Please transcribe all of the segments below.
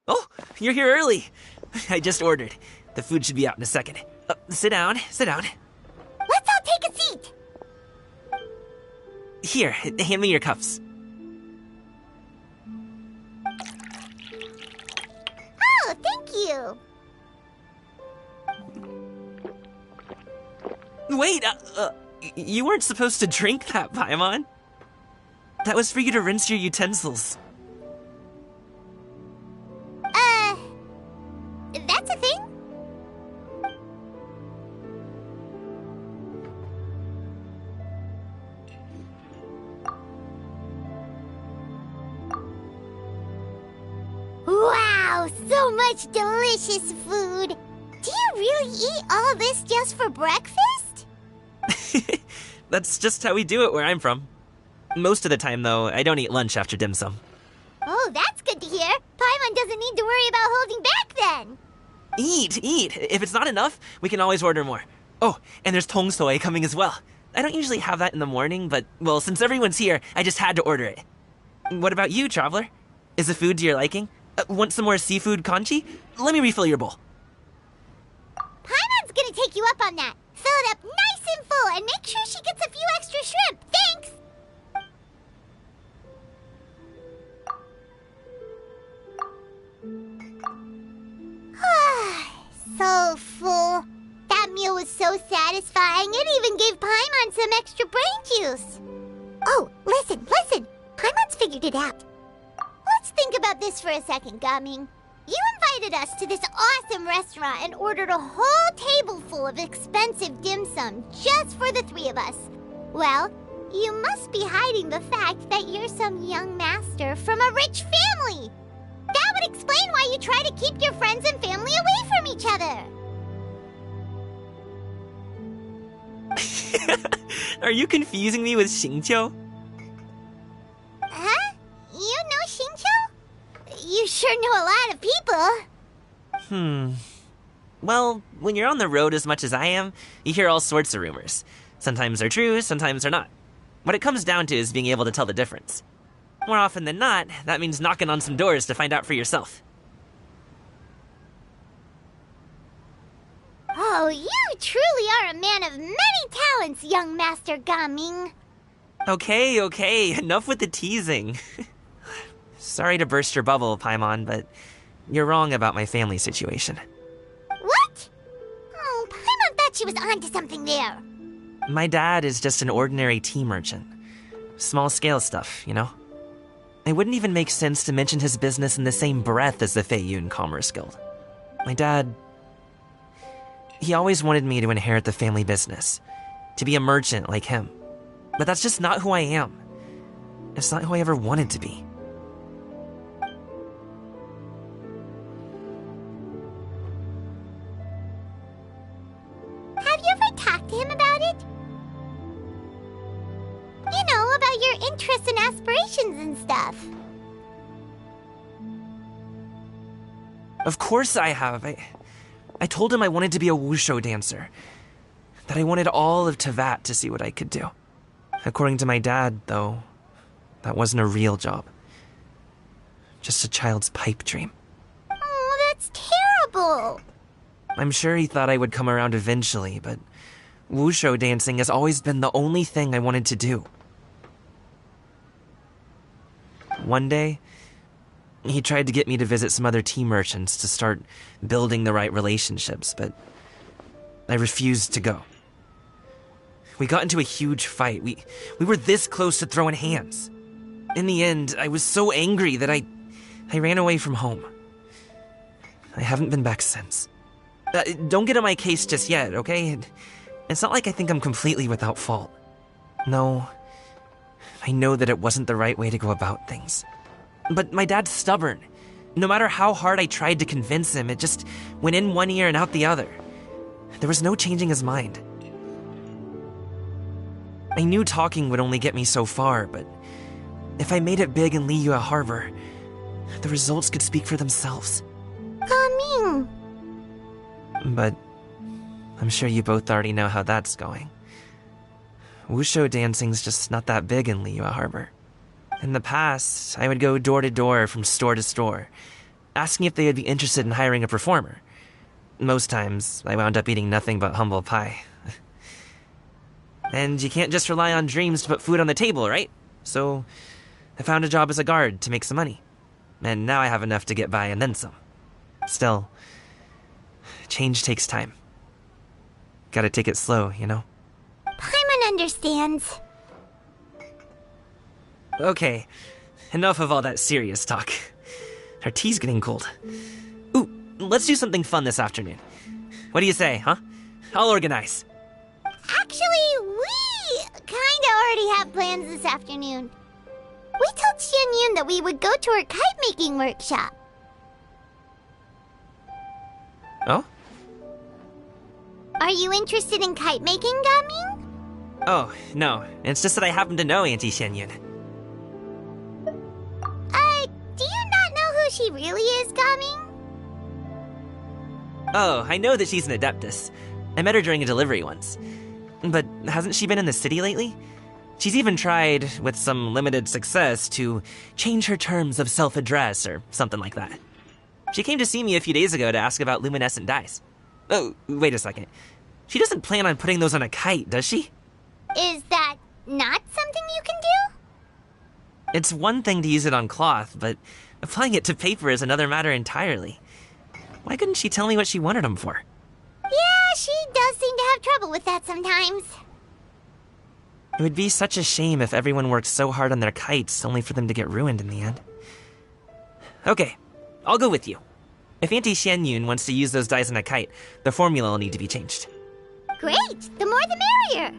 Oh, you're here early. I just ordered. The food should be out in a second. Sit down, sit down. Let's all take a seat. Here, hand me your cups. Oh, thank you. Wait, you weren't supposed to drink that, Paimon. That was for you to rinse your utensils. That's a thing? Wow, so much delicious food. Do you really eat all this just for breakfast? That's just how we do it where I'm from. Most of the time, though, I don't eat lunch after dim sum. Oh, that's good to hear. Paimon doesn't need to worry about holding back then. Eat. If it's not enough, we can always order more. Oh, and there's tong soy coming as well. I don't usually have that in the morning, but, well, since everyone's here, I just had to order it. What about you, traveler? Is the food to your liking? Want some more seafood congee? Let me refill your bowl. Paimon's gonna take you up on that. Fill it up nice and full and make sure she gets a few extra shrimp. Thanks! So full. That meal was so satisfying, it even gave Paimon some extra brain juice. Oh, listen. Paimon's figured it out. Let's think about this for a second, Gaming. You invited us to this awesome restaurant and ordered a whole table full of expensive dim sum just for the three of us. Well, you must be hiding the fact that you're some young master from a rich family. That would explain why you try to keep your friends and family away from each other. Are you confusing me with Xingqiu? Huh? You know Xingqiu? You sure know a lot of people. Well, when you're on the road as much as I am, you hear all sorts of rumors. Sometimes they're true, sometimes they're not. What it comes down to is being able to tell the difference. More often than not, that means knocking on some doors to find out for yourself. Oh, you truly are a man of many talents, young Master Gaming. Okay, enough with the teasing. Sorry to burst your bubble, Paimon, but you're wrong about my family situation. What? Oh, Paimon thought she was onto something there. My dad is just an ordinary tea merchant. Small-scale stuff, you know? It wouldn't even make sense to mention his business in the same breath as the Feiyun Commerce Guild. My dad... he always wanted me to inherit the family business, to be a merchant like him. But that's just not who I am. It's not who I ever wanted to be. Have you ever talked to him about it? You know, about your interests and aspirations and stuff. Of course I have. I told him I wanted to be a wushu dancer. That I wanted all of Teyvat to see what I could do. According to my dad, though, that wasn't a real job. Just a child's pipe dream. Oh, that's terrible. I'm sure he thought I would come around eventually, but wushu dancing has always been the only thing I wanted to do. One day, he tried to get me to visit some other tea merchants to start building the right relationships, but I refused to go. We got into a huge fight. We were this close to throwing hands. In the end, I was so angry that I ran away from home. I haven't been back since. Don't get on my case just yet, okay? It's not like I think I'm completely without fault. No, I know that it wasn't the right way to go about things. But my dad's stubborn. No matter how hard I tried to convince him, it just went in one ear and out the other. There was no changing his mind. I knew talking would only get me so far, but if I made it big in Liyue Harbor, the results could speak for themselves. Gaming. But I'm sure you both already know how that's going. Wushu dancing's just not that big in Liyue Harbor. In the past, I would go door to door from store to store, asking if they would be interested in hiring a performer. Most times, I wound up eating nothing but humble pie. And you can't just rely on dreams to put food on the table, right? So I found a job as a guard to make some money. And now I have enough to get by and then some. Still, change takes time. Gotta take it slow, you know? Paimon understands. Okay, enough of all that serious talk. Our tea's getting cold. Ooh, let's do something fun this afternoon. What do you say, huh? I'll organize. Actually, we kinda already have plans this afternoon. We told Xianyun that we would go to her kite-making workshop. Oh? Are you interested in kite-making, Gaming? Oh, no. It's just that I happen to know Auntie Xianyun. Do you not know who she really is, Gaming? Oh, I know that she's an Adeptus. I met her during a delivery once. But hasn't she been in the city lately? She's even tried, with some limited success, to change her terms of self-address or something like that. She came to see me a few days ago to ask about luminescent dyes. Oh, wait a second. She doesn't plan on putting those on a kite, does she? Is that not something you can do? It's one thing to use it on cloth, but applying it to paper is another matter entirely. Why couldn't she tell me what she wanted them for? Yeah, she does seem to have trouble with that sometimes. It would be such a shame if everyone worked so hard on their kites only for them to get ruined in the end. Okay, I'll go with you. If Auntie Xianyun wants to use those dyes on a kite, the formula will need to be changed. Great! The more the merrier!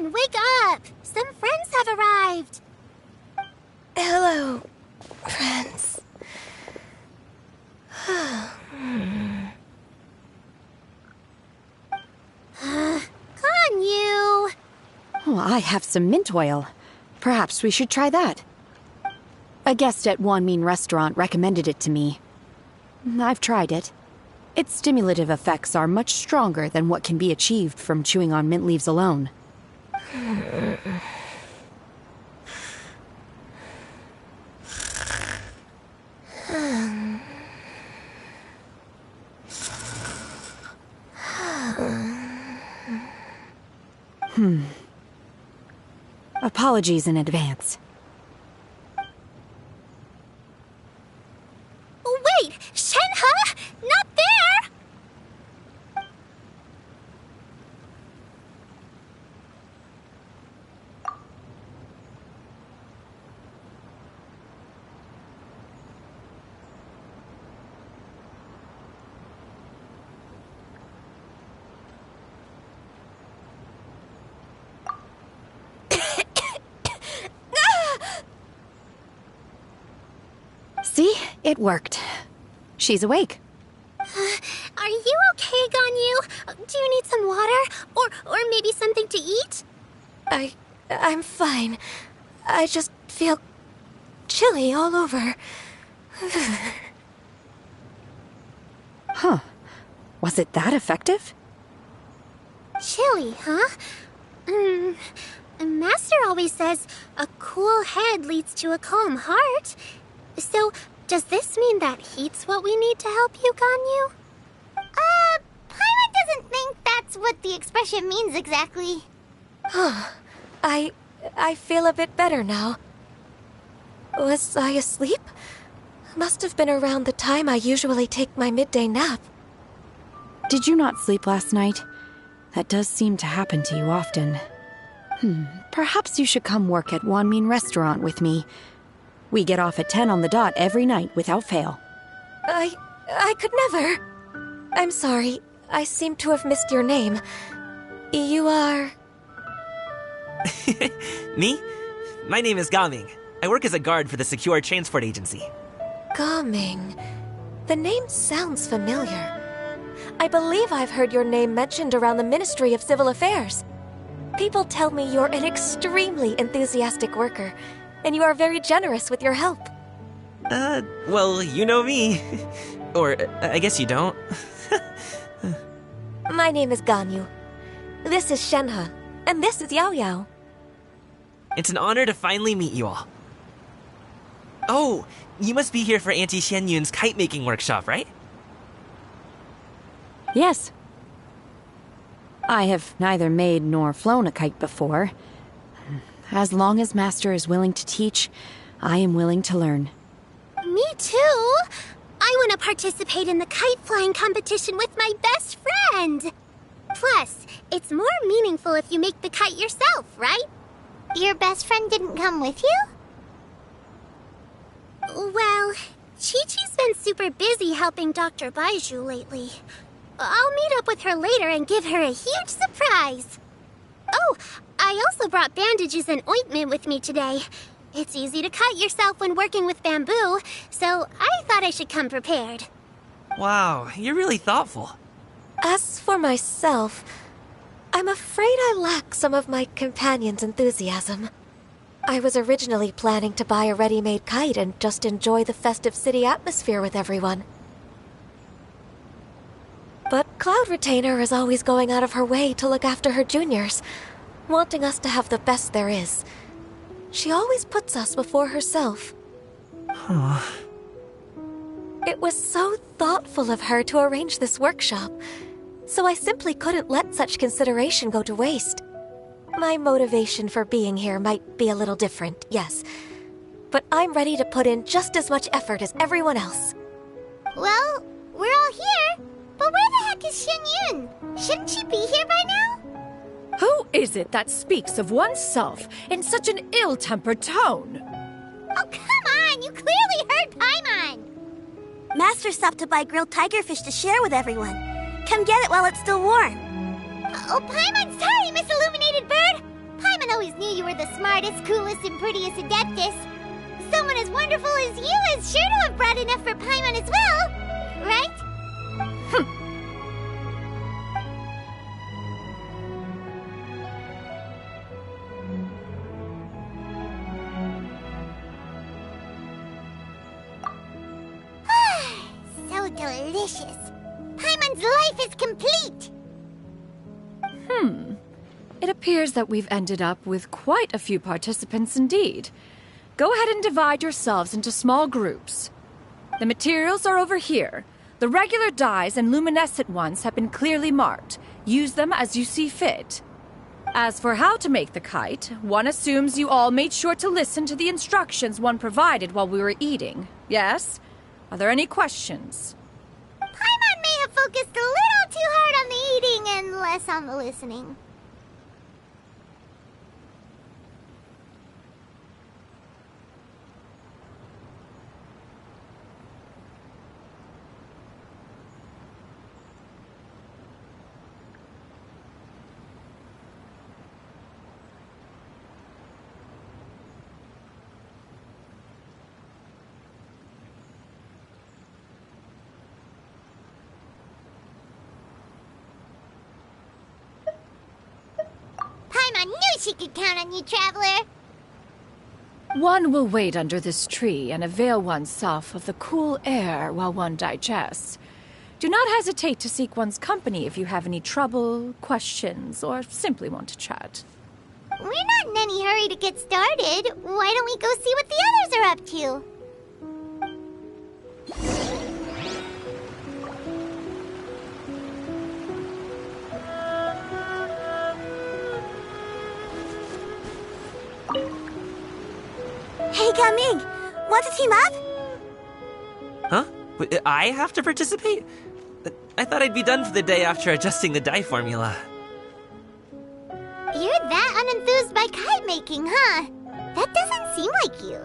Wake up! Some friends have arrived! Hello, friends. Ganyu! Oh, I have some mint oil. Perhaps we should try that. A guest at Wanmin Restaurant recommended it to me. I've tried it. Its stimulative effects are much stronger than what can be achieved from chewing on mint leaves alone. Apologies in advance. Wait! Shenhe? Not there! See? It worked. She's awake. Are you okay, Ganyu? Do you need some water? Or maybe something to eat? I'm fine. I just feel chilly all over. Huh. Was it that effective? Chilly, huh? Master always says a cool head leads to a calm heart. So, does this mean that heat's what we need to help you, Ganyu? Paimon doesn't think that's what the expression means exactly. I feel a bit better now. Was I asleep? Must have been around the time I usually take my midday nap. Did you not sleep last night? That does seem to happen to you often. Perhaps you should come work at Wanmin Restaurant with me. We get off at 10 on the dot every night without fail. I could never. I'm sorry. I seem to have missed your name. You are... Me? My name is Gaming. I work as a guard for the Secure Transport Agency. Gaming. The name sounds familiar. I believe I've heard your name mentioned around the Ministry of Civil Affairs. People tell me you're an extremely enthusiastic worker, and you are very generous with your help. Well, you know me. Or, I guess you don't. My name is Ganyu. This is Shenhe, and this is Yao Yao. It's an honor to finally meet you all. Oh, you must be here for Auntie Xianyun's kite-making workshop, right? Yes. I have neither made nor flown a kite before. As long as Master is willing to teach, I am willing to learn. Me too. I want to participate in the kite flying competition with my best friend. Plus, it's more meaningful if you make the kite yourself, right? Your best friend didn't come with you? Well, Chi-Chi's been super busy helping Dr. Baiju lately. I'll meet up with her later and give her a huge surprise. Oh, I also brought bandages and ointment with me today. It's easy to cut yourself when working with bamboo, so I thought I should come prepared. Wow, you're really thoughtful. As for myself, I'm afraid I lack some of my companion's enthusiasm. I was originally planning to buy a ready-made kite and just enjoy the festive city atmosphere with everyone. But Cloud Retainer is always going out of her way to look after her juniors, wanting us to have the best there is. She always puts us before herself. Huh. It was so thoughtful of her to arrange this workshop, so I simply couldn't let such consideration go to waste. My motivation for being here might be a little different, yes, but I'm ready to put in just as much effort as everyone else. Well, we're all here, but where the heck is Xianyun? Shouldn't she be here by now? Who is it that speaks of oneself in such an ill-tempered tone? Oh, come on! You clearly heard Paimon! Master stopped to buy grilled tigerfish to share with everyone. Come get it while it's still warm. Oh, Paimon, sorry, Miss Illuminated Bird! Paimon always knew you were the smartest, coolest, and prettiest Adeptus. Someone as wonderful as you is sure to have brought enough for Paimon as well, right? So delicious. Paimon's life is complete. It appears that we've ended up with quite a few participants indeed. Go ahead and divide yourselves into small groups. The materials are over here. The regular dyes and luminescent ones have been clearly marked. Use them as you see fit. As for how to make the kite, one assumes you all made sure to listen to the instructions one provided while we were eating. Yes? Are there any questions? Paimon may have focused a little too hard on the eating and less on the listening. Paimon knew she could count on you, Traveler. One will wait under this tree and avail oneself of the cool air while one digests. Do not hesitate to seek one's company if you have any trouble, questions, or simply want to chat. We're not in any hurry to get started. Why don't we go see what the others are up to? Hey, Gaming! Want to team up? Huh? I have to participate? I thought I'd be done for the day after adjusting the dye formula. You're that unenthused by kite making, huh? That doesn't seem like you.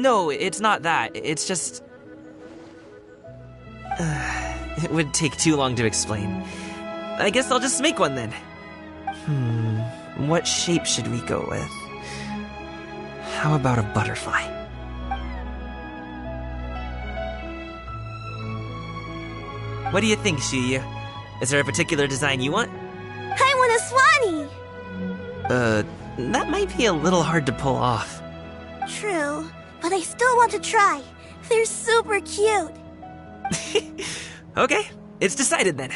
No, it's not that. It's just... it would take too long to explain. I guess I'll just make one then. What shape should we go with? How about a butterfly? What do you think, Shuyu? Is there a particular design you want? I want a swanee! That might be a little hard to pull off. True, but I still want to try. They're super cute. Okay, it's decided then.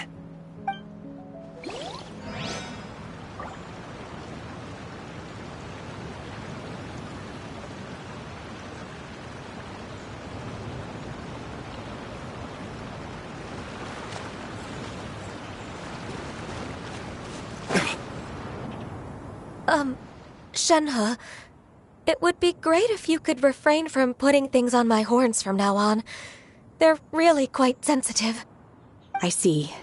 Shenhe, it would be great if you could refrain from putting things on my horns from now on. They're really quite sensitive. I see.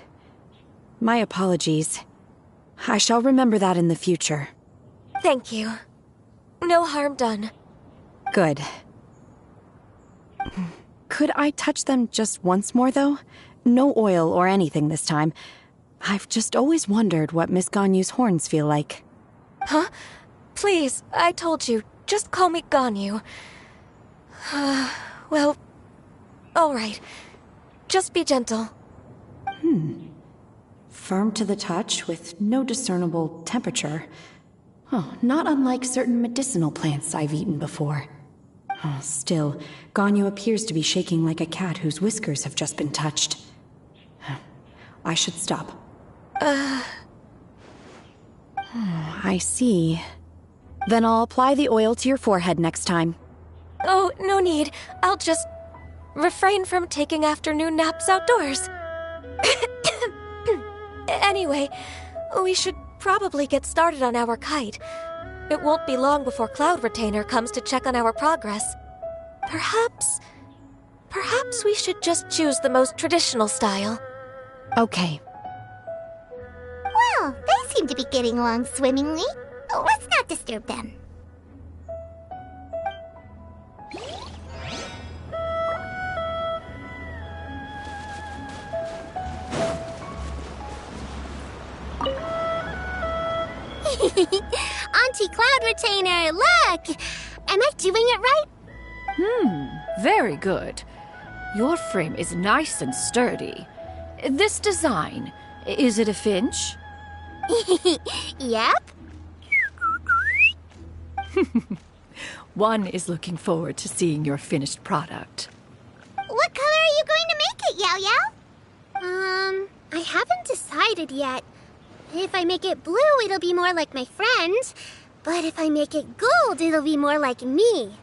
My apologies. I shall remember that in the future. Thank you. No harm done. Good. Could I touch them just once more, though? No oil or anything this time. I've just always wondered what Miss Ganyu's horns feel like. Huh? Please, I told you, just call me Ganyu. Well, all right. Just be gentle. Firm to the touch with no discernible temperature. Oh, not unlike certain medicinal plants I've eaten before. Oh, still, Ganyu appears to be shaking like a cat whose whiskers have just been touched. I should stop. I see. Then I'll apply the oil to your forehead next time. Oh, no need. I'll just refrain from taking afternoon naps outdoors. Anyway, we should probably get started on our kite. It won't be long before Cloud Retainer comes to check on our progress. Perhaps we should just choose the most traditional style. Okay. Well, they seem to be getting along swimmingly. Let's not disturb them. Auntie Cloud Retainer, look! Am I doing it right? Very good. Your frame is nice and sturdy. This design, is it a finch? Yep. One is looking forward to seeing your finished product. What color are you going to make it, Yao Yao? I haven't decided yet. If I make it blue, it'll be more like my friend. But if I make it gold, it'll be more like me.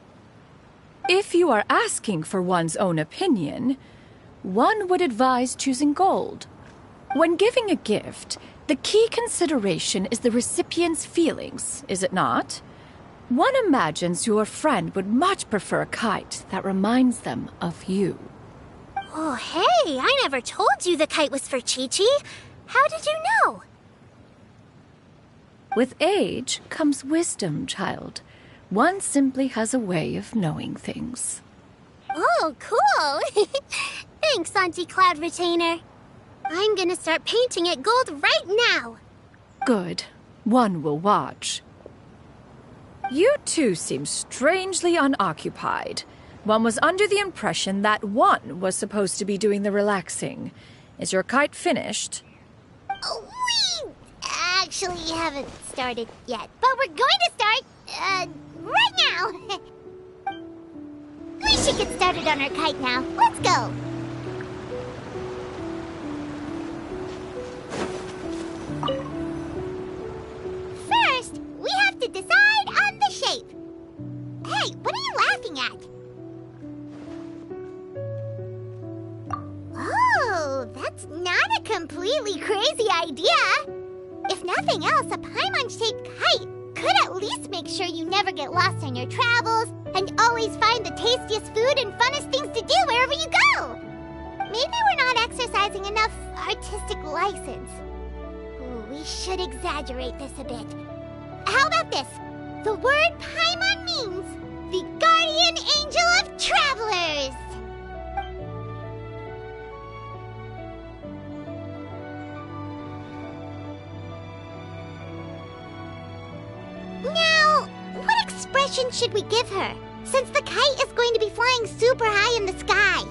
If you are asking for one's own opinion, one would advise choosing gold. When giving a gift, the key consideration is the recipient's feelings, is it not? One imagines your friend would much prefer a kite that reminds them of you. Oh, hey, I never told you the kite was for Chi-Chi. How did you know? With age comes wisdom, child. One simply has a way of knowing things. Oh, cool. Thanks, Auntie Cloud Retainer. I'm gonna start painting it gold right now. Good. One will watch. You two seem strangely unoccupied. One was under the impression that one was supposed to be doing the relaxing. Is your kite finished? We actually haven't started yet, but we're going to start, right now! We should get started on our kite now. Let's go! First, we have to decide on the shape. Hey, what are you laughing at? Oh, that's not a completely crazy idea. If nothing else, a Paimon-shaped kite could at least make sure you never get lost on your travels and always find the tastiest food and funnest things to do wherever you go. Maybe we're not exercising enough artistic license. Ooh, we should exaggerate this a bit. How about this? The word Paimon means the guardian angel of travelers. Now, what expression should we give her, since the kite is going to be flying super high in the sky?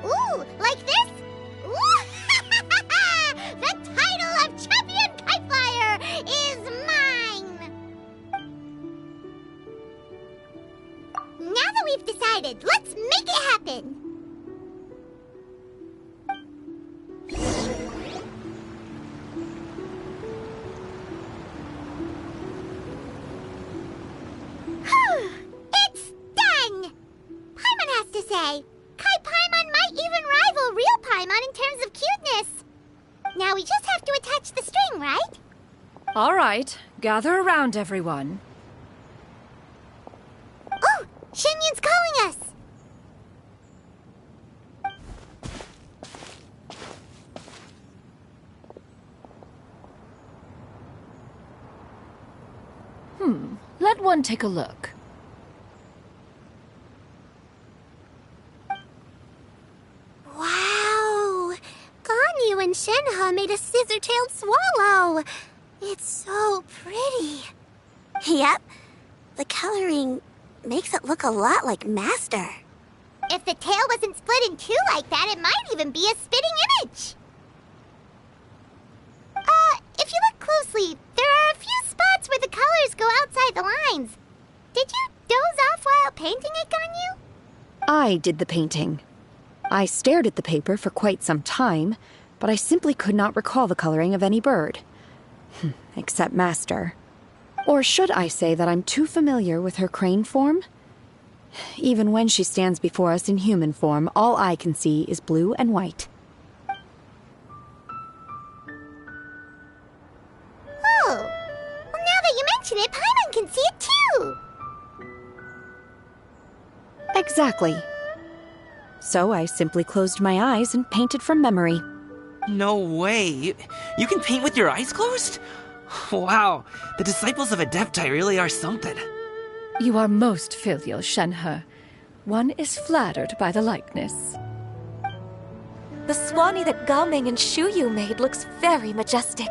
Ooh, like this? Ooh, the title of champion kite flyer is mine! Now that we've decided, let's make it happen! It's done! Paimon has to say, Kai Paimon might even rival real Paimon in terms of cuteness. Now we just have to attach the string, right? All right, gather around, everyone. Oh, Shenyun's calling us! Let one take a look. Wow! Ganyu and Shenhe made a scissor-tailed swallow. It's so pretty. Yep. The coloring makes it look a lot like Master. If the tail wasn't split in two like that, it might even be a spitting image. If you look closely, there are a few spots where the colors go outside the lines. Did you doze off while painting it, Ganyu? I did the painting. I stared at the paper for quite some time, but I simply could not recall the coloring of any bird. Except Master. Or should I say that I'm too familiar with her crane form? Even when she stands before us in human form, all I can see is blue and white. Oh, well, now that you mention it, Paimon can see it too! Exactly. So I simply closed my eyes and painted from memory. No way. You can paint with your eyes closed? Wow, the disciples of Adepti really are something. You are most filial, Shenhe. One is flattered by the likeness. The Swanee that Gaming and Shuyu made looks very majestic.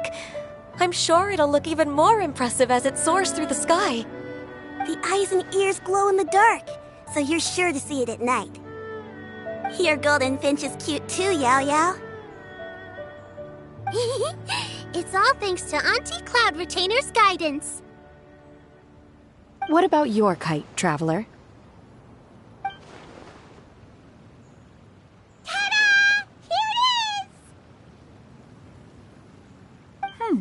I'm sure it'll look even more impressive as it soars through the sky. The eyes and ears glow in the dark, so you're sure to see it at night. Your golden finch is cute too, Yao Yao. It's all thanks to Auntie Cloud Retainer's guidance. What about your kite, Traveler? Ta-da! Here it is!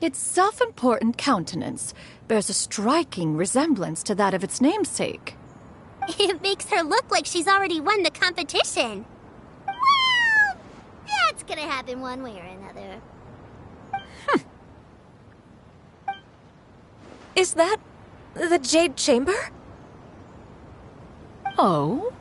Its self-important countenance bears a striking resemblance to that of its namesake. It makes her look like she's already won the competition. Well, that's gonna happen one way or another. Is that the Jade Chamber? Oh?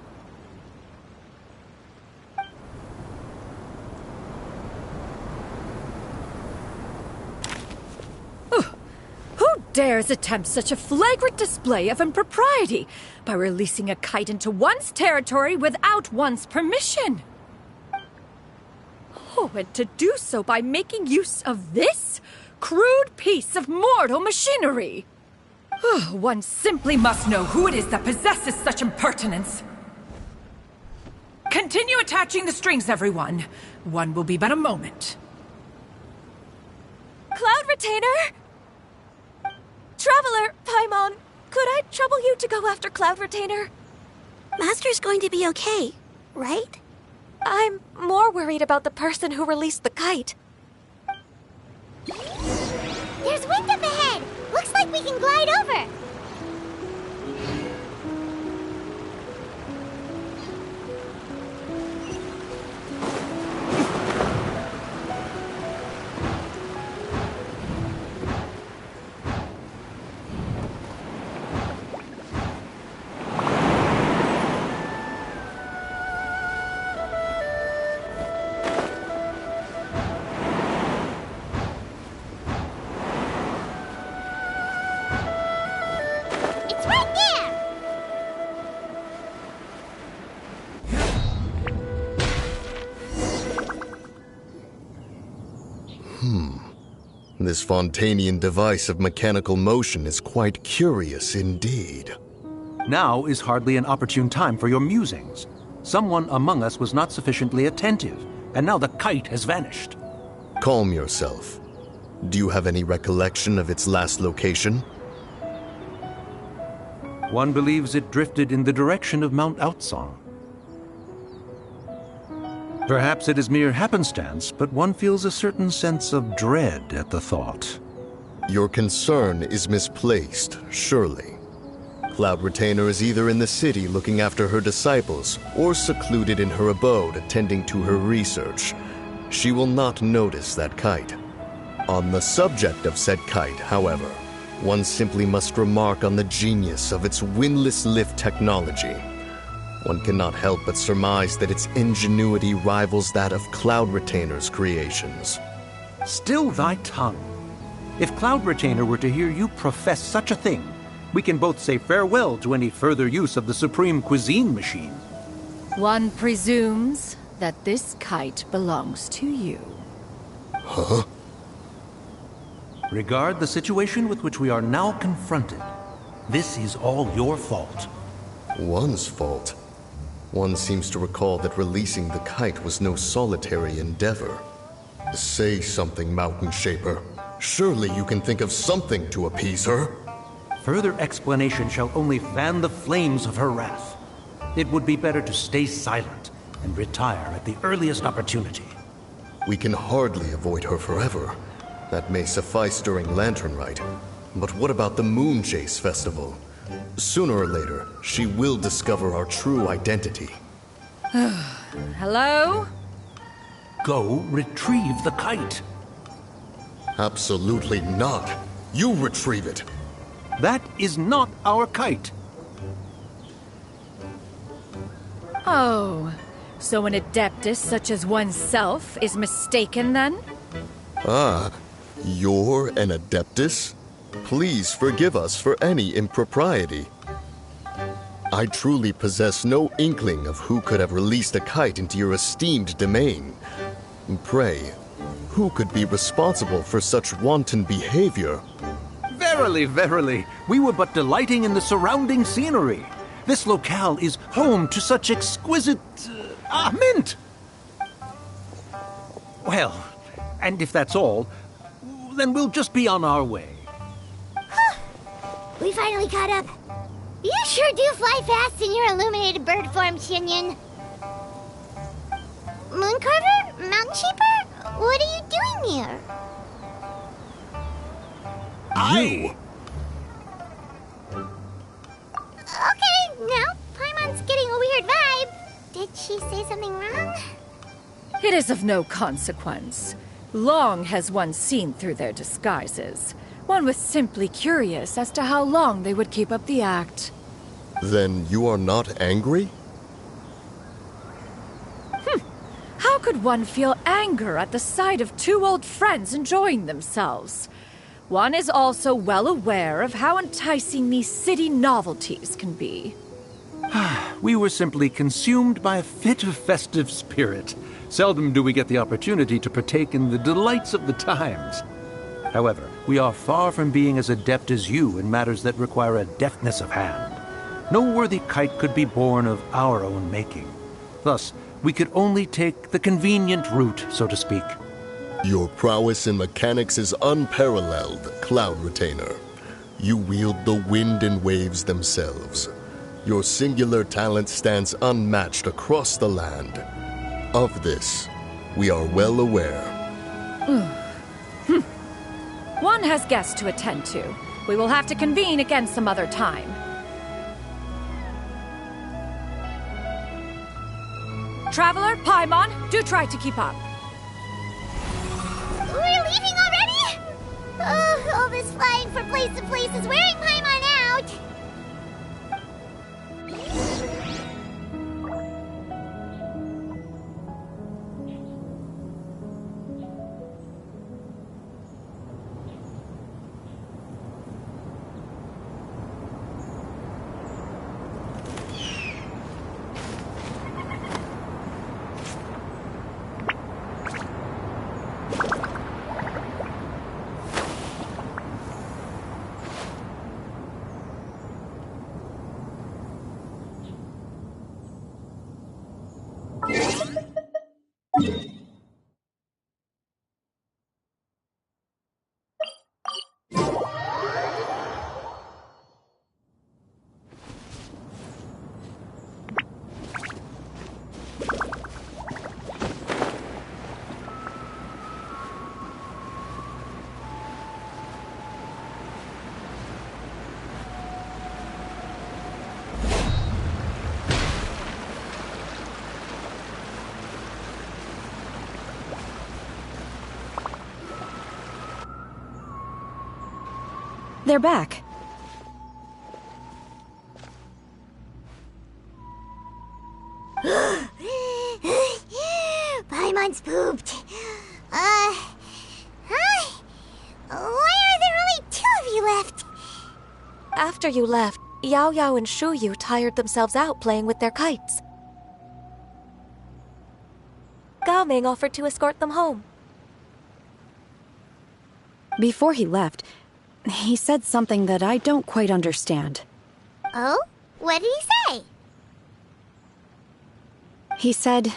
Who dares attempt such a flagrant display of impropriety by releasing a kite into one's territory without one's permission? Oh, and to do so by making use of this crude piece of mortal machinery. One simply must know who it is that possesses such impertinence. Continue attaching the strings, everyone. One will be but a moment. Cloud Retainer! Traveler, Paimon, could I trouble you to go after Cloud Retainer? Master's going to be okay, right? I'm more worried about the person who released the kite. There's wind up ahead! Looks like we can glide over! It's right there! This Fontanian device of mechanical motion is quite curious indeed. Now is hardly an opportune time for your musings. Someone among us was not sufficiently attentive, and now the kite has vanished. Calm yourself. Do you have any recollection of its last location? One believes it drifted in the direction of Mount Outsong. Perhaps it is mere happenstance, but one feels a certain sense of dread at the thought. Your concern is misplaced, surely. Cloud Retainer is either in the city looking after her disciples, or secluded in her abode attending to her research. She will not notice that kite. On the subject of said kite, however, one simply must remark on the genius of its windless lift technology. One cannot help but surmise that its ingenuity rivals that of Cloud Retainer's creations. Still thy tongue. If Cloud Retainer were to hear you profess such a thing, we can both say farewell to any further use of the Supreme Cuisine Machine. One presumes that this kite belongs to you. Huh? Regard the situation with which we are now confronted. This is all your fault. One's fault? One seems to recall that releasing the kite was no solitary endeavor. Say something, Mountain Shaper. Surely you can think of something to appease her. Further explanation shall only fan the flames of her wrath. It would be better to stay silent and retire at the earliest opportunity. We can hardly avoid her forever. That may suffice during Lantern Rite. But what about the Moon Chase Festival? Sooner or later, she will discover our true identity. Hello? Go retrieve the kite. Absolutely not. You retrieve it. That is not our kite. Oh, so an adeptus such as oneself is mistaken then? Ah, you're an Adeptus? Please forgive us for any impropriety. I truly possess no inkling of who could have released a kite into your esteemed domain. Pray, who could be responsible for such wanton behavior? Verily, verily, we were but delighting in the surrounding scenery. This locale is home to such exquisite... mint! Well, and if that's all, then we'll just be on our way. We finally caught up. You sure do fly fast in your illuminated bird form, Shinyan. Mooncarver? Mountain Shaper? What are you doing here? You! Okay, now Paimon's getting a weird vibe. Did she say something wrong? It is of no consequence. Long has one seen through their disguises. One was simply curious as to how long they would keep up the act. Then you are not angry? How could one feel anger at the sight of two old friends enjoying themselves? One is also well aware of how enticing these city novelties can be. We were simply consumed by a fit of festive spirit. Seldom do we get the opportunity to partake in the delights of the times. However, we are far from being as adept as you in matters that require a deftness of hand. No worthy kite could be born of our own making. Thus, we could only take the convenient route, so to speak. Your prowess in mechanics is unparalleled, Cloud Retainer. You wield the wind and waves themselves. Your singular talent stands unmatched across the land. Of this, we are well aware. One has guests to attend to. We will have to convene again some other time. Traveler, Paimon, do try to keep up. We're leaving already? Oh, all this flying from place to place is wearing Paimon out. They're back. Paimon's pooped. Hi. Why are there only 2 of you left? After you left, Yao Yao and Shu Yu tired themselves out playing with their kites. Gao Ming offered to escort them home. Before he left, he said something that I don't quite understand. Oh? What did he say? He said,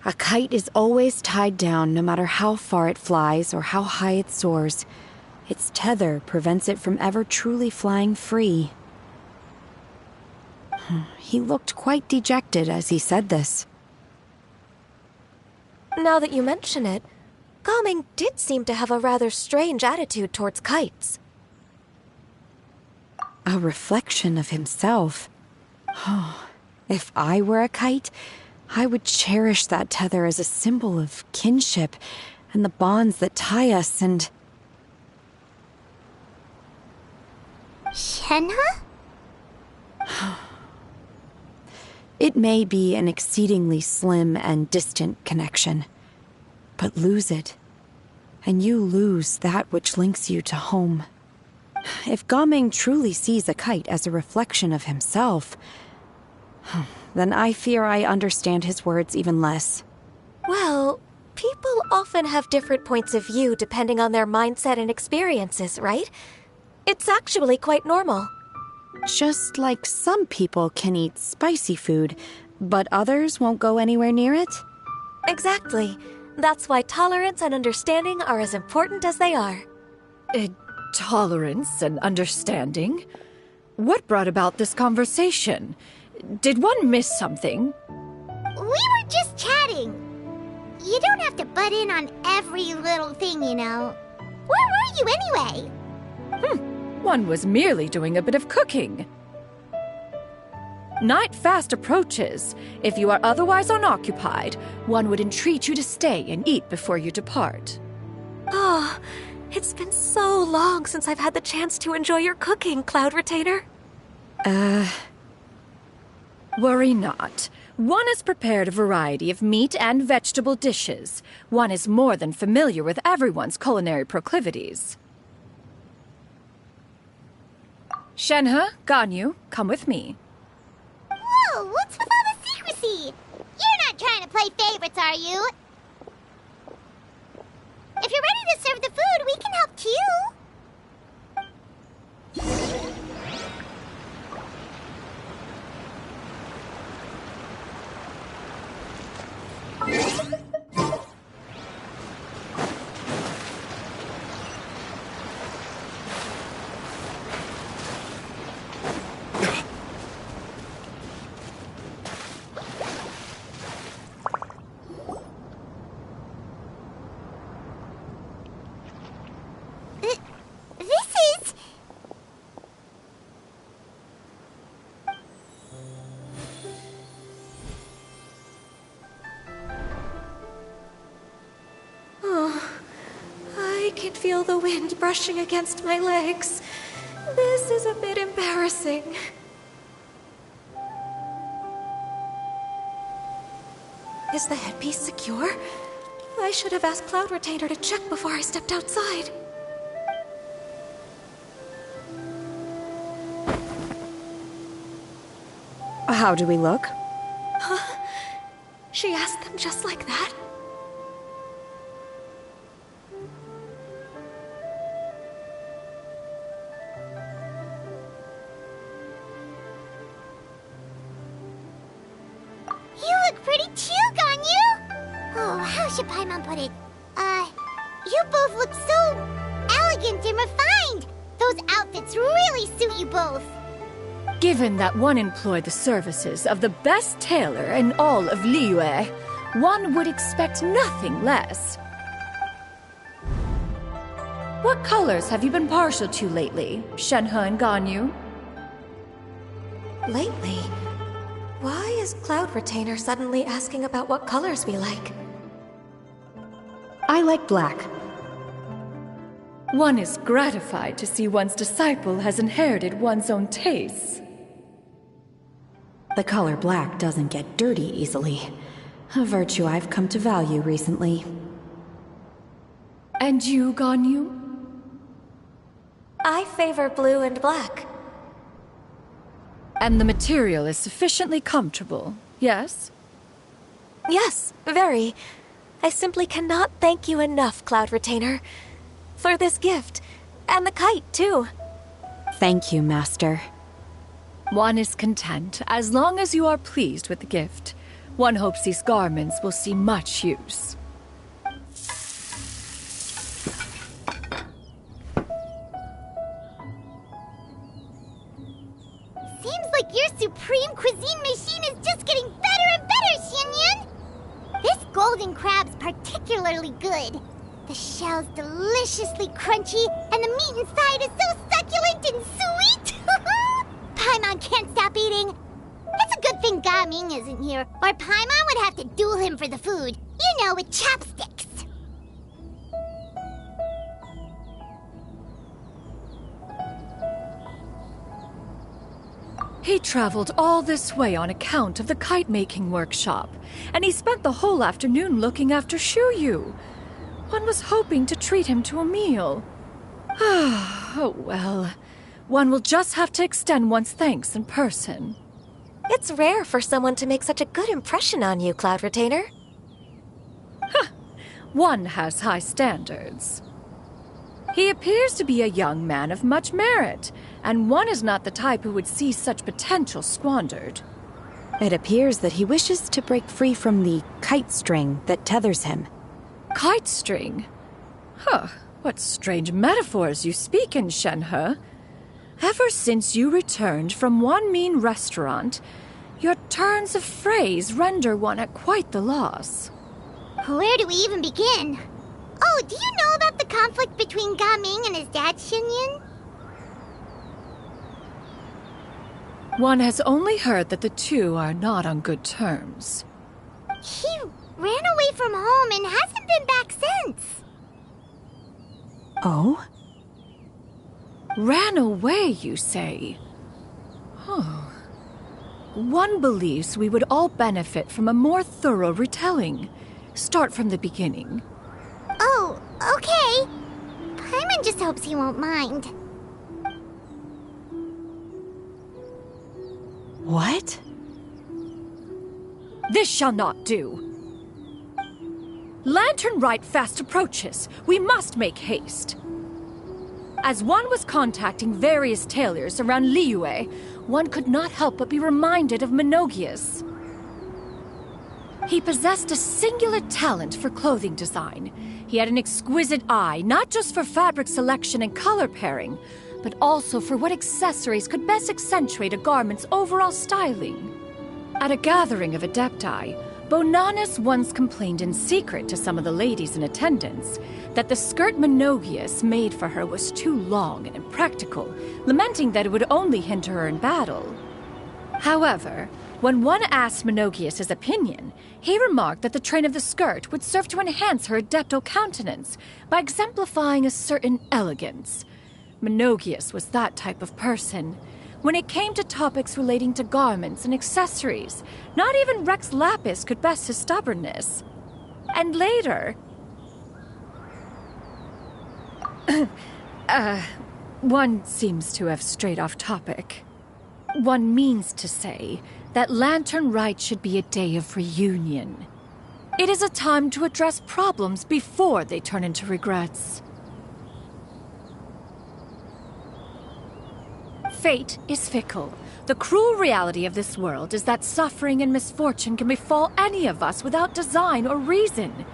a kite is always tied down no matter how far it flies or how high it soars. Its tether prevents it from ever truly flying free. He looked quite dejected as he said this. Now that you mention it, Gao Ming did seem to have a rather strange attitude towards kites. A reflection of himself. Oh, if I were a kite, I would cherish that tether as a symbol of kinship and the bonds that tie us and... Shenhe? It may be an exceedingly slim and distant connection, but lose it, and you lose that which links you to home. If Gao Ming truly sees a kite as a reflection of himself, then I fear I understand his words even less. Well, people often have different points of view depending on their mindset and experiences, right? It's actually quite normal. Just like some people can eat spicy food, but others won't go anywhere near it? Exactly. That's why tolerance and understanding are as important as they are. Tolerance and understanding? What brought about this conversation? Did one miss something? We were just chatting. You don't have to butt in on every little thing, you know. Where were you anyway? One was merely doing a bit of cooking. Night fast approaches. If you are otherwise unoccupied, one would entreat you to stay and eat before you depart. Oh, it's been so long since I've had the chance to enjoy your cooking, Cloud Retainer. Worry not. One has prepared a variety of meat and vegetable dishes. One is more than familiar with everyone's culinary proclivities. Shenhe, Ganyu, come with me. Whoa, what's with all the secrecy? You're not trying to play favorites, are you? If you're ready to serve the food, we can help too. feel the wind brushing against my legs. This is a bit embarrassing. Is the headpiece secure? I should have asked Cloud Retainer to check before I stepped outside. How do we look? Huh? She asked them just like that? You look pretty too, Ganyu! Oh, how should Paimon put it? You both look so elegant and refined! Those outfits really suit you both! Given that one employed the services of the best tailor in all of Liyue, one would expect nothing less. What colors have you been partial to lately, Shenhe and Ganyu? Lately? Why is Cloud Retainer suddenly asking about what colors we like? I like black. One is gratified to see one's disciple has inherited one's own tastes. The color black doesn't get dirty easily. A virtue I've come to value recently. And you, Ganyu? I favor blue and black. And the material is sufficiently comfortable, yes? Yes, very. I simply cannot thank you enough, Cloud Retainer. For this gift. And the kite, too. Thank you, Master. One is content, as long as you are pleased with the gift. One hopes these garments will see much use. Seems like your supreme cuisine machine is just getting better and better, Xianyun! This golden crab's particularly good. The shell's deliciously crunchy, and the meat inside is so succulent and sweet! Paimon can't stop eating. It's a good thing Gaming isn't here, or Paimon would have to duel him for the food. You know, with chopsticks. He traveled all this way on account of the kite-making workshop, and he spent the whole afternoon looking after Shuyu. One was hoping to treat him to a meal. Oh well. One will just have to extend one's thanks in person. It's rare for someone to make such a good impression on you, Cloud Retainer. One has high standards. He appears to be a young man of much merit, and one is not the type who would see such potential squandered. It appears that he wishes to break free from the kite string that tethers him. Kite string? Huh, what strange metaphors you speak in, Shenhe. Ever since you returned from one mean restaurant, your turns of phrase render one at quite the loss. Where do we even begin? Oh, do you know about the conflict between Gaming and his dad, Xianyun? One has only heard that the two are not on good terms. He ran away from home and hasn't been back since. Oh? Ran away, you say? Oh. One believes we would all benefit from a more thorough retelling. Start from the beginning. Oh, okay. Paimon just hopes he won't mind. What? This shall not do. Lantern Rite fast approaches. We must make haste. As one was contacting various tailors around Liyue, one could not help but be reminded of Menogius. He possessed a singular talent for clothing design. He had an exquisite eye, not just for fabric selection and color pairing, but also for what accessories could best accentuate a garment's overall styling. At a gathering of Adepti, Bonanis once complained in secret to some of the ladies in attendance that the skirt Menogius made for her was too long and impractical, lamenting that it would only hinder her in battle. However, When one asked Menogius' opinion, he remarked that the train of the skirt would serve to enhance her adeptal countenance by exemplifying a certain elegance. Menogius was that type of person. When it came to topics relating to garments and accessories, not even Rex Lapis could best his stubbornness. And later... one seems to have strayed off topic. One means to say that Lantern Rite should be a day of reunion. It is a time to address problems before they turn into regrets. Fate is fickle. The cruel reality of this world is that suffering and misfortune can befall any of us without design or reason.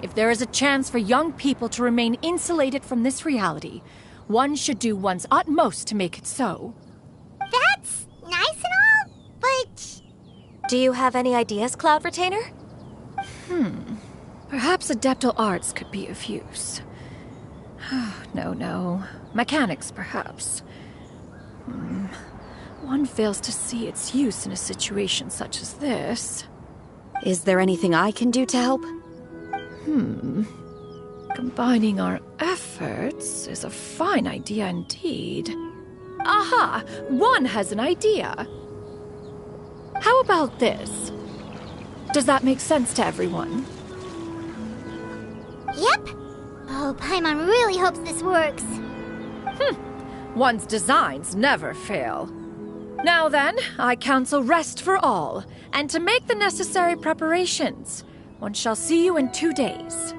If there is a chance for young people to remain insulated from this reality, one should do one's utmost to make it so. That's nice and all, but... Do you have any ideas, Cloud Retainer? Perhaps adeptal arts could be of use. No. Mechanics, perhaps. One fails to see its use in a situation such as this. Is there anything I can do to help? Combining our efforts is a fine idea indeed. Aha! One has an idea. How about this? Does that make sense to everyone? Yep. Oh, Paimon really hopes this works. One's designs never fail. Now then, I counsel rest for all, and to make the necessary preparations. One shall see you in 2 days.